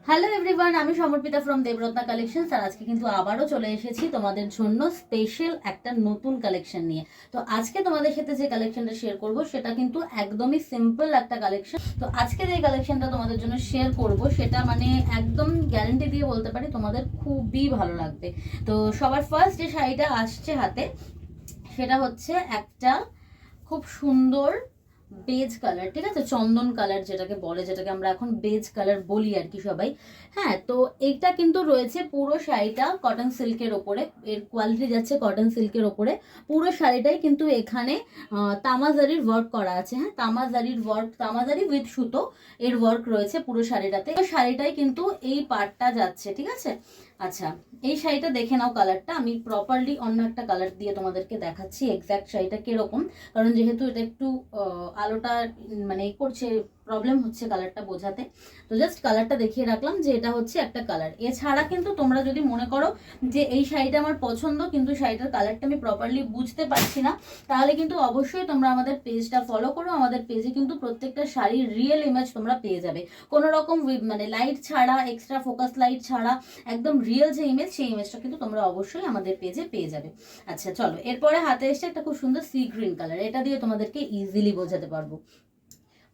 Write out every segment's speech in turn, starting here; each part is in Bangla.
হ্যালো এভরিওয়ান, আমি সমর্পিতা ফ্রম দেবরত্না কালেকশনস। আর আজকে কিন্তু আবারও চলে এসেছি তোমাদের জন্য স্পেশাল একটা নতুন কালেকশন নিয়ে। তো আজকে তোমাদের সাথে যে কালেকশনটা শেয়ার করব সেটা কিন্তু একদমই সিম্পল একটা কালেকশন। তো আজকে যে কালেকশনটা তোমাদের জন্য শেয়ার করব সেটা মানে একদম গ্যারান্টি দিয়ে বলতে পারি তোমাদের খুবই ভালো লাগবে। তো সবার ফার্স্ট যে শাড়িটা আসছে হাতে সেটা হচ্ছে একটা খুব সুন্দর বেজ কালার, ঠিক আছে, চন্দন কালার যেটাকে বলে, যেটাকে আমরা এখন বেজ কালার বলি আর কি সবাই। হ্যাঁ, তো এইটা কিন্তু রয়েছে পুরো শাড়িটা কটন সিল্কের ওপরে, এর কোয়ালিটি যাচ্ছে কটন সিল্কের ওপরে। পুরো শাড়িটাই কিন্তু এখানে তামাজারির ওয়ার্ক করা আছে। হ্যাঁ, তামাজারির ওয়ার্ক, তামাজারি উইথ সুতো এর ওয়ার্ক রয়েছে পুরো শাড়িটাতে। শাড়িটাই কিন্তু এই পার্টটা যাচ্ছে, ঠিক আছে। আচ্ছা, এই শাড়িটা দেখে নাও, কালারটা আমি প্রপারলি অন্য একটা কালার দিয়ে তোমাদেরকে দেখাচ্ছি এক্স্যাক্ট শাড়িটা কিরকম। কারণ যেহেতু এটা একটু আলোটা মানে করছে, প্রবলেম হচ্ছে কালারটা বোঝাতে। তো জাস্ট কালারটা দেখিয়ে রাখলাম যে এটা হচ্ছে একটা কালার। এছাড়া কিন্তু তোমরা যদি মনে করো যে এই শাড়িটা আমার পছন্দ কিন্তু শাড়িটার কালারটা আমি প্রপারলি বুঝতে পারছি না, তাহলে কিন্তু অবশ্যই তোমরা আমাদের পেজটা ফলো করো। আমাদের পেজে কিন্তু প্রত্যেকটা শাড়ির রিয়েল ইমেজ তোমরা পেয়ে যাবে, কোনো রকম মানে লাইট ছাড়া, এক্সট্রা ফোকাস লাইট ছাড়া, একদম রিয়েল যে ইমেজ সেই ইমেজটা কিন্তু তোমরা অবশ্যই আমাদের পেজে পেয়ে যাবে। আচ্ছা চলো, এরপরে হাতে এসে একটা খুব সুন্দর সি গ্রিন কালার, এটা দিয়ে তোমাদেরকে ইজিলি বোঝাতে পারবো।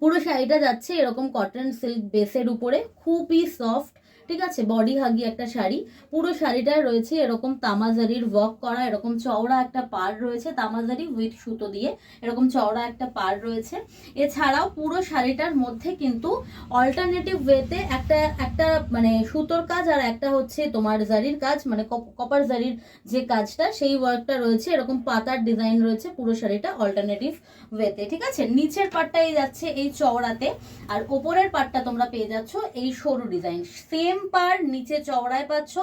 পুরো শাড়িটা যাচ্ছে এরকম কটন সিল্ক বেসের উপরে, খুবই সফট, ঠিক আছে, বডি হাগি একটা শাড়ি। পুরো শাড়িটায় রয়েছে এরকম তামাজারির ওয়ার্ক করা, এরকম চওড়া একটা পাড় রয়েছে তামাজারি উইথ সুতো দিয়ে, এরকম চওড়া একটা পাড় রয়েছে। এছাড়াও পুরো শাড়িটার মধ্যে কিন্তু অল্টারনেটিভ ওয়েতে একটা একটা মানে সুতোর কাজ আর একটা হচ্ছে তোমার জারির কাজ, মানে কপার জারির যে কাজটা সেই ওয়ার্কটা রয়েছে, এরকম পাতার ডিজাইন রয়েছে পুরো শাড়িটা অল্টারনেটিভ ওয়েতে, ঠিক আছে। নিচের পাটটাই যাচ্ছে এই চওড়াতে, আর ওপরের পাটটা তোমরা পেয়ে যাচ্ছ এই সরু ডিজাইন। সেম পার নিচে চওড়ায় পাচ্ছ,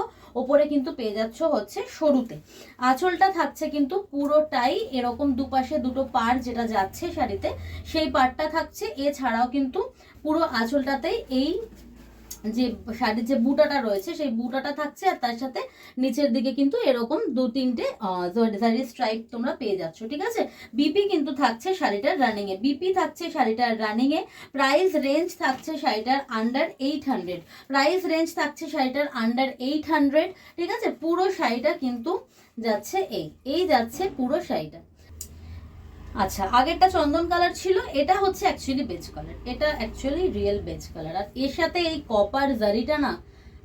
ওপরে কিন্তু পেয়ে যাচ্ছ হচ্ছে সরুতে। আঁচলটা থাকছে কিন্তু পুরোটাই এরকম দুপাশে দুটো পার যেটা যাচ্ছে শাড়িতে সেই পাটটা থাকছে। এছাড়াও কিন্তু পুরো আঁচলটাতেই এই যে শাড়ির যে বুটাটা রয়েছে সেই বুটাটা থাকছে, আর তার সাথে নিচের দিকে কিন্তু এরকম দু তিনটে জারি স্ট্রাইপ তোমরা পেয়ে যাচ্ছ, ঠিক আছে। বিপি কিন্তু থাকছে শাড়িটার রানিং এ, বিপি থাকছে শাড়িটার রানিং এ। প্রাইস রেঞ্জ থাকছে শাড়িটার আন্ডার 800, প্রাইস রেঞ্জ থাকছে শাড়িটার আন্ডার 800, ঠিক আছে। পুরো শাড়িটা কিন্তু যাচ্ছে এই যাচ্ছে পুরো শাড়িটা। আচ্ছা, আগেরটা চন্দন কালার ছিল, এটা হচ্ছে অ্যাকচুয়ালি বেজ কালার, এটা অ্যাকচুয়ালি রিয়েল বেজ কালার। আর এর সাথে এই কপার জারিটা না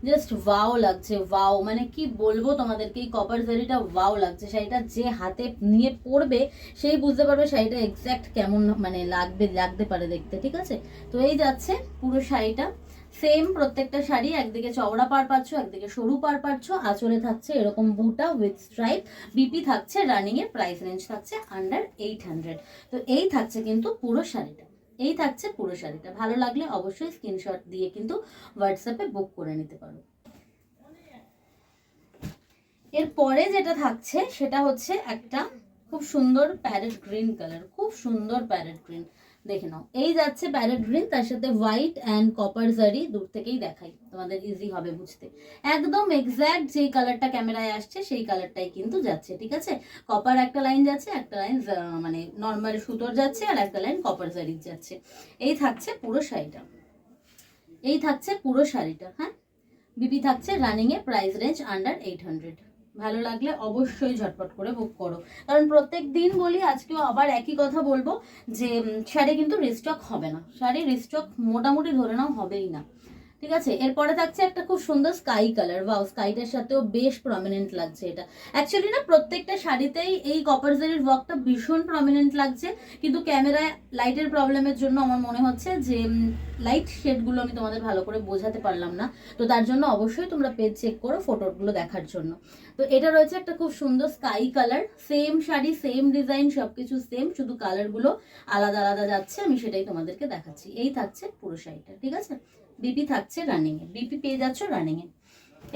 জাস্ট ওয়াও লাগছে, ওয়াও, মানে কি বলবো তোমাদেরকে, এই কপার জারিটা ওয়াও লাগছে। শাড়িটা যে হাতে নিয়ে পরবে সেই বুঝতে পারবে শাড়িটা এক্স্যাক্ট কেমন মানে লাগতে পারে দেখতে, ঠিক আছে। তো এই যাচ্ছে পুরো শাড়িটা। সেম প্রত্যেকটা শাড়ি, একদিকে চওড়া পাড় পাচ্ছ, একদিকে সরু পাড় পাচ্ছ, আঁচলে থাকছে এরকম বুটা উইথ স্ট্রাইপ, বিপি থাকছে রানিং এর, প্রাইস রেঞ্জ থাকছে আন্ডার 800। তো এই থাকছে কিন্তু পুরো শাড়িটা, এই থাকছে পুরো শাড়িটা। ভালো লাগলে অবশ্যই স্ক্রিনশট দিয়ে কিন্তু হোয়াটসঅ্যাপে বুক করে নিতে পারো। এরপরে যেটা থাকছে সেটা হচ্ছে একটা খুব সুন্দর প্যারেট গ্রিন কালার, খুব সুন্দর প্যারেট গ্রিন, দেখে নাও। এই যাচ্ছে প্যারেট গ্রিন, তার সাথে হোয়াইট অ্যান্ড কপার জারি, দূর থেকেই দেখাই তোমাদের ইজি হবে বুঝতে। একদম এক্স্যাক্ট যেই কালারটা ক্যামেরায় আসছে সেই কালারটাই কিন্তু যাচ্ছে, ঠিক আছে। কপার একটা লাইন যাচ্ছে, একটা লাইন মানে নর্মাল সুতোর যাচ্ছে, আর একটা লাইন কপার জারির যাচ্ছে। এই থাকছে পুরো শাড়িটা, এই থাকছে পুরো শাড়িটা। হ্যাঁ, বিপি থাকছে রানিং এ, প্রাইস রেঞ্জ আন্ডার 800। ভালো লাগলে অবশ্যই ঝটপট করে বুক করো, কারণ প্রত্যেক দিন বলি, আজকেও আবার একই কথা বলবো যে শাড়ি কিন্তু রিস্টক হবে না, শাড়ি রিস্টক মোটামুটি ধরে নাও হবেই না, ঠিক আছে। এরপরে থাকছে একটা খুব সুন্দর স্কাই কালার, ওয়াও, স্কাইটার সাথেও বেশ প্রমিনেন্ট লাগছে এটা। অ্যাকচুয়ালি না প্রত্যেকটা শাড়িতেই এই কপার জারির ওয়ার্কটা ভীষণ প্রমিনেন্ট লাগছে, কিন্তু ক্যামেরায় লাইটের প্রবলেমের জন্য আমার মনে হচ্ছে যে লাইট শেডগুলো আমি তোমাদের ভালো করে বোঝাতে পারলাম না। তো তার জন্য অবশ্যই তোমরা পেজ চেক করো ফটোগুলো দেখার জন্য। তো এটা রয়েছে একটা খুব সুন্দর sky colour, same sari, same design, সবকিছু সেম, শুধু কালারগুলো আলাদা আলাদা যাচ্ছে, আমি সেটাই তোমাদেরকে দেখাচ্ছি। এই থাকছে পুরো শাড়িটা, ঠিক আছে। বিপি থাকছে রানিং এ, বিপি পেয়ে যাচ্ছ রানিং এ।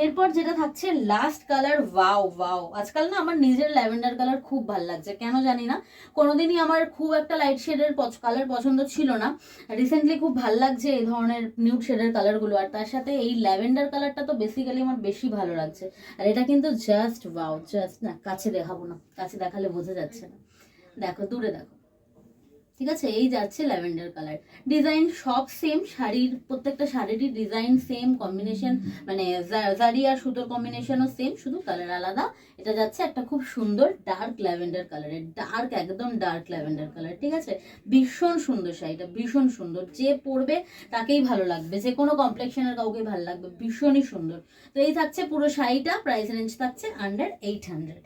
এরপর যেটা থাকছে লাস্ট কালার, ওয়াও ওয়াও, আজকাল না আমার নিজের ল্যাভেন্ডার কালার খুব ভালো লাগছে, কেন জানি না। কোনোদিনই আমার খুব একটা লাইট শেডের কালার পছন্দ ছিল না, রিসেন্টলি খুব ভালো লাগছে এই ধরনের নিউড শেডের কালারগুলো। আর তার সাথে এই ল্যাভেন্ডার কালারটা তো বেসিক্যালি আমার বেশি ভালো লাগছে। আর এটা কিন্তু জাস্ট ওয়াও, জাস্ট না কাছে দেখাবো না, কাছে দেখালে বোঝা যাচ্ছে না, দেখো দূরে দেখো, ঠিক আছে, এই যাচ্ছে ল্যাভেন্ডার কালার। ডিজাইন সব সেম, শাড়ির প্রত্যেকটা শাড়িরই ডিজাইন সেম, কম্বিনেশন মানে জারি আর সুতোর কম্বিনেশনও সেম, শুধু কালার আলাদা। এটা যাচ্ছে একটা খুব সুন্দর ডার্ক ল্যাভেন্ডার কালারের, ডার্ক একদম ডার্ক ল্যাভেন্ডার কালার। ঠিক আছে, ভীষণ সুন্দর শাড়িটা, ভীষণ সুন্দর, যে পরবে তাকেই ভালো লাগবে, যে কোনো কমপ্লেক্সনের কাউকে ভালো লাগবে, ভীষণই সুন্দর। তো এই থাকছে পুরো শাড়িটা, প্রাইস রেঞ্জ থাকছে আন্ডার 800।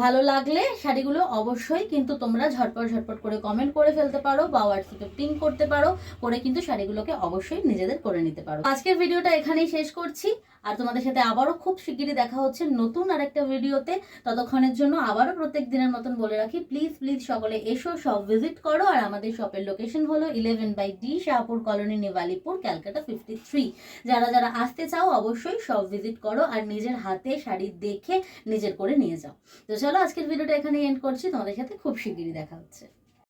ভালো লাগলে শাড়িগুলো অবশ্যই কিন্তু তোমরা ঝটপট করে কমেন্ট করে ফেলতে পারো বা হোয়াটসঅ্যাপে পিং করতে পারো, করে কিন্তু শাড়িগুলোকে অবশ্যই নিজেদের করে নিতে পারো। আজকের ভিডিওটা এখানেই শেষ করছি, আর তোমাদের সাথে আবারও খুব শিগগিরই দেখা হচ্ছে নতুন আরেকটা ভিডিওতে। ততক্ষণের জন্য আবারও প্রত্যেক দিনের মতন বলে রাখি, প্লিজ প্লিজ সকলে এসো, সব ভিজিট করো। আর আমাদের শপের লোকেশন হলো 11/D শাহপুর কলোনি, নিভালিপুর, ক্যালকাটা 53। যারা যারা আসতে চাও অবশ্যই সব ভিজিট করো আর নিজের হাতে শাড়ি দেখে নিজের করে নিয়ে যাও। তো চলো আজকের ভিডিওটা এখানে এন্ড করছি, তোমাদের সাথে খুব শিগগিরই দেখা হচ্ছে।